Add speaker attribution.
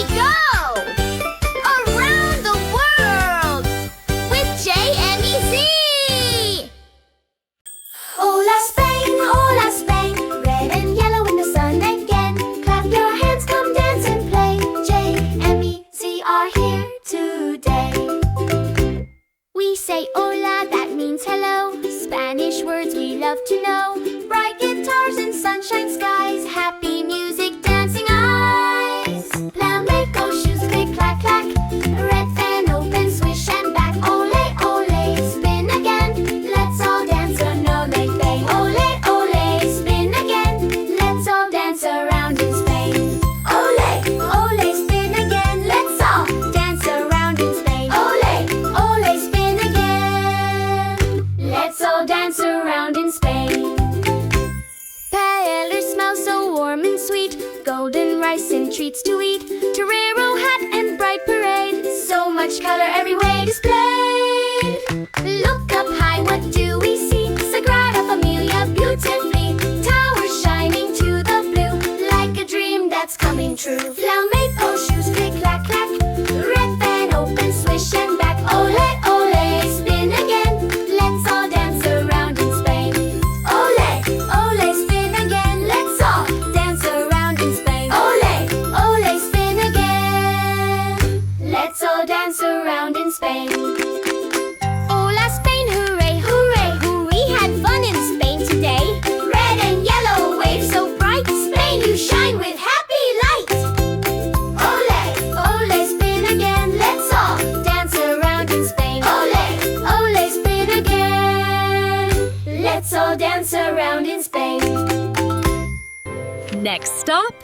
Speaker 1: we go! Around the world with Emmy Zee! Hola Spain, hola Spain, red and yellow in the sun again. Clap your hands, come dance and play. Emmy Zee are here today. We say hola, that means hello. Spanish words we love to know. Bright guitars and sunshine skies, happy music, dancing eyes. Flamenco shoes, click, clack, clack. Red fan open, swish and back. Ole, ole, spin again. Let's all dance on no make bay. Ole, ole, spin again. Let's all dance around in Spain. Ole, ole, spin again. Let's all dance around in Spain. Ole, ole, spin again. Let's all dance around in Spain. Paella smells so warm and sweet. Golden rice and treats to eat. Torero hat and bright parade. So much color every way displayed. Look up high, what do we see? Sagrada Familia beautifully. Towers shining to the blue. Like a dream that's coming true. Flamenco shoes, click, clack, clack. Red fan open, swish and back. Ole, ole, spin again. Let's all dance around in Spain. Ole, ole, spin again. Let's all dance around in Spain. Ole, ole, spin again. Let's all dance around in Spain. Hola Spain, hooray, hooray, hoo! We had fun in Spain today. Red and yellow waves so bright. Spain, you shine with happy light. Ole, ole, spin again. Let's all dance around in Spain. Ole, ole, spin again. Let's all dance around in Spain.
Speaker 2: Next stop,